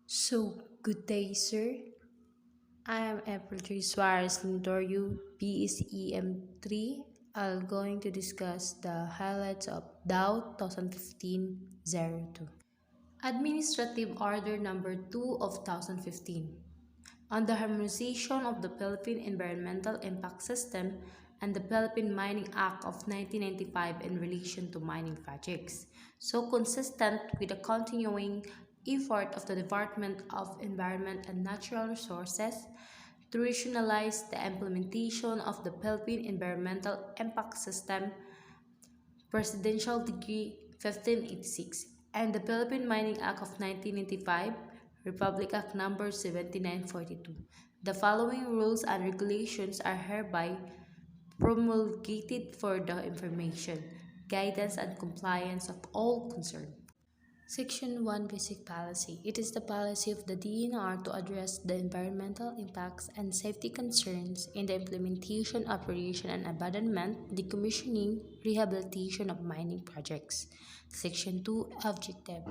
Good day, sir. I am April 3 Suarez Lindorio, BSEM3. I'm going to discuss the highlights of DAO 2015-02. Administrative Order Number 2 of 2015 on the harmonization of the Philippine Environmental Impact System and the Philippine Mining Act of 1995 in relation to mining projects. So consistent with the continuing effort of the Department of Environment and Natural Resources to rationalize the implementation of the Philippine Environmental Impact System, Presidential Decree 1586, and the Philippine Mining Act of 1995, Republic Act Number 7942. The following rules and regulations are hereby promulgated for the information, guidance, and compliance of all concerned. Section 1 Basic Policy. It is the policy of the DNR to address the environmental impacts and safety concerns in the implementation, operation, and abandonment, decommissioning, rehabilitation of mining projects. Section 2 Objective.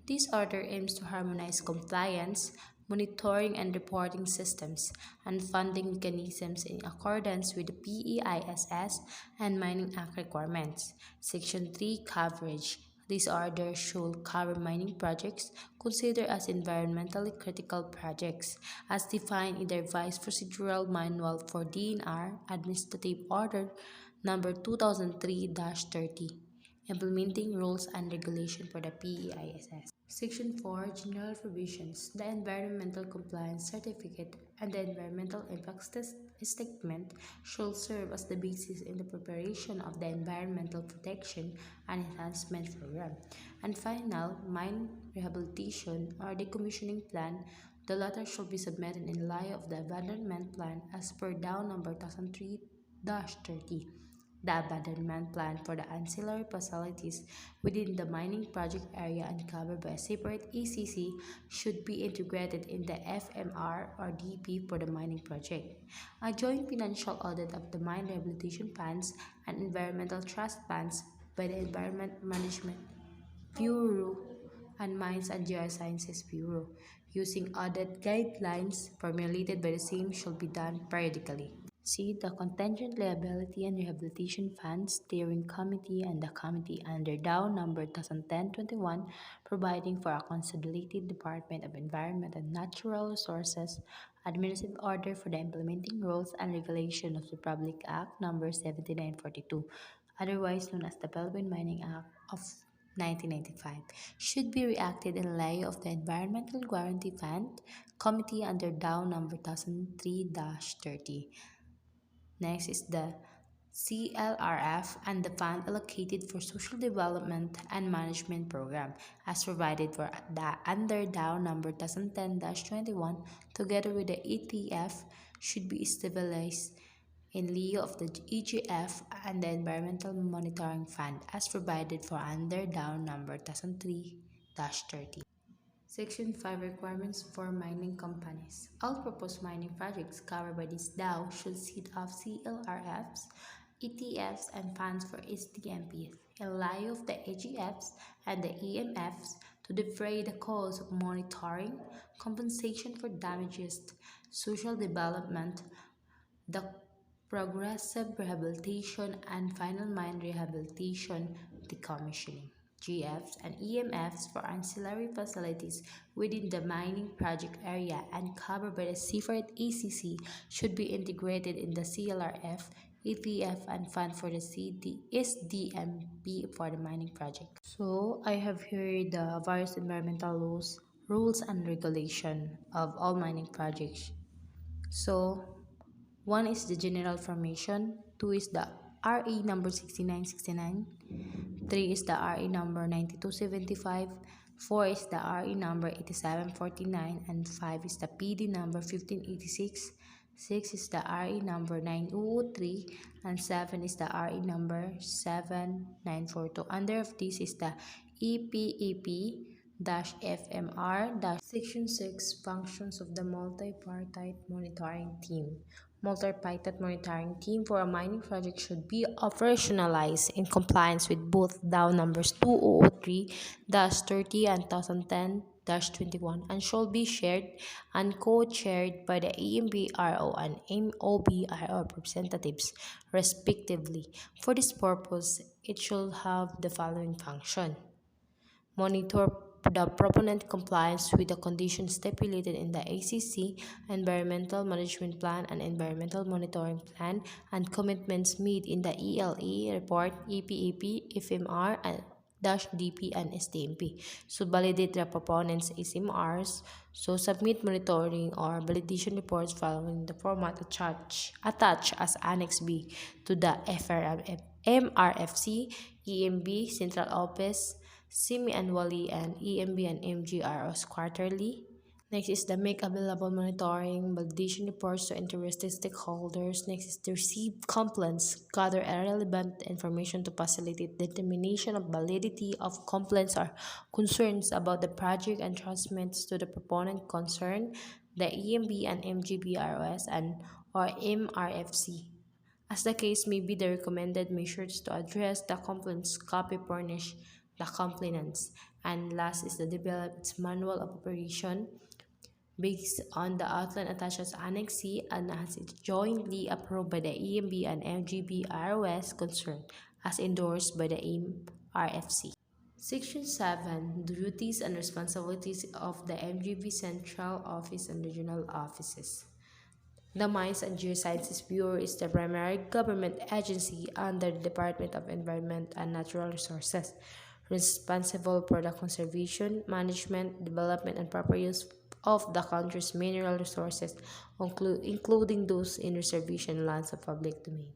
This order aims to harmonize compliance, monitoring and reporting systems, and funding mechanisms in accordance with the PEISS and Mining Act requirements. Section 3 Coverage. This order should cover mining projects considered as environmentally critical projects, as defined in the revised procedural manual for DNR Administrative Order Number 2003-30, implementing rules and regulation for the PEISS. Section 4 General Provisions. The Environmental Compliance Certificate and the Environmental Impact Statement shall serve as the basis in the preparation of the Environmental Protection and Enhancement Program. And final, Mine Rehabilitation or Decommissioning Plan. The latter shall be submitted in light of the Abandonment Plan as per DAO number 2003-30. The abandonment plan for the ancillary facilities within the mining project area and covered by a separate ECC should be integrated in the FMR or DP for the mining project. A joint financial audit of the mine rehabilitation plans and environmental trust plans by the Environment Management Bureau and Mines and Geosciences Bureau using audit guidelines formulated by the same shall be done periodically. See the Contingent Liability and Rehabilitation Fund Steering Committee and the Committee under DAO number 2010-21 providing for a consolidated Department of Environment and Natural Resources Administrative Order for the implementing rules and regulation of the Republic Act number 7942, otherwise known as the Philippine Mining Act of 1995, should be reacted in light of the Environmental Guarantee Fund Committee under DAO number 2003-30. Next is the CLRF and the fund allocated for social development and management program as provided for the under DAO number 2010-21 together with the ETF should be stabilized in lieu of the EGF and the Environmental Monitoring Fund as provided for under DAO number 2003-30. Section 5 Requirements for Mining Companies. All proposed mining projects covered by this DAO should set up CLRFs, ETFs, and funds for SDMPs in lieu of the AGFs and the EMFs to defray the cost of monitoring, compensation for damages, social development, the progressive rehabilitation, and final mine rehabilitation decommissioning. GFs and EMFs for ancillary facilities within the mining project area and covered by the separate ECC should be integrated in the CLRF, ETF, and fund for the SDMP for the mining project. So I have here the various environmental laws, rules and regulation of all mining projects. So one is the general formation, two is the RE number 6969, three is the RE number 9275, four is the RE number 8749, and five is the PD number 1586, six is the RE number 9003, and seven is the RE number 7942. Under of this is the EPEP FMR Section 6 Functions of the Multipartite Monitoring Team. Multipartite monitoring team for a mining project should be operationalized in compliance with both DAO numbers 2003-30 and 21 and shall be shared and co-chaired by the AMBRO and MOBRO representatives, respectively. For this purpose, it should have the following function: monitor the proponent compliance with the conditions stipulated in the ACC Environmental Management Plan and Environmental Monitoring Plan and commitments made in the ELA report, EPAP, FMR, and DP and STMP. So validate the proponent's SMRs. So submit monitoring or validation reports following the format attached as Annex B to the MRFC, EMB, Central Office, semi-annually, and EMB and MGROs quarterly. Next is the make available monitoring validation reports to interested stakeholders. Next is to receive complaints, gather relevant information to facilitate determination of validity of complaints or concerns about the project and transmits to the proponent concerned, the EMB and MGBROS and or MRFC. As the case may be, the recommended measures to address the complaints copy furnish the complainants. And last is the developed manual of operation based on the outline attached as Annex C and as it jointly approved by the EMB and MGBROS concerned, as endorsed by the MRFC. Section 7. Duties and responsibilities of the MGB Central Office and Regional Offices. The Mines and Geosciences Bureau is the primary government agency under the Department of Environment and Natural Resources, responsible for the conservation, management, development, and proper use of the country's mineral resources, including those in reservation lands of public domain.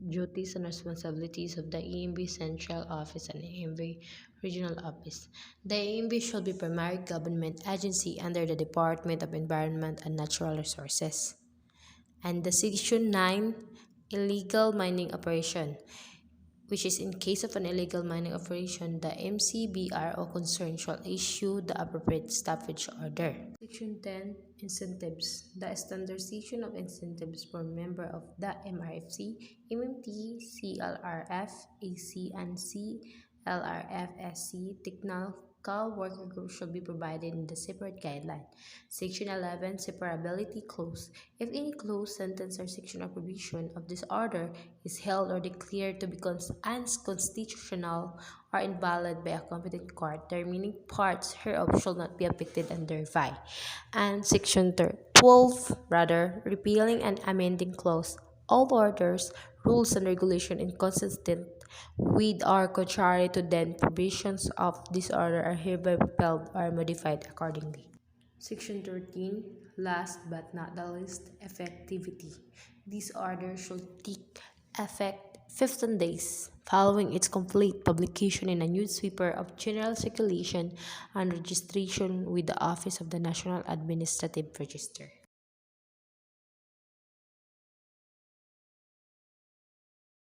Duties and responsibilities of the EMB Central Office and EMB Regional Office. The EMB shall be primary government agency under the Department of Environment and Natural Resources. And the Section 9, illegal mining operation, which is in case of an illegal mining operation, the MCBRO concerned shall issue the appropriate stoppage order. Section 10, incentives. The standardization of incentives for member of the MRFC, MMT, CLRF, AC, and CLRFSC technical working group shall be provided in the separate guideline. Section 11, separability clause. If any clause, sentence, or section or provision of this order is held or declared to be unconstitutional or invalid by a competent court, the remaining parts hereof shall not be affected and thereby. And Section 12, repealing and amending clause. All orders, rules, and regulations inconsistent with or contrary to the provisions of this order are hereby repealed or modified accordingly. Section 13, last but not the least, effectivity. This order shall take effect 15 days following its complete publication in a newspaper of general circulation and registration with the Office of the National Administrative Register.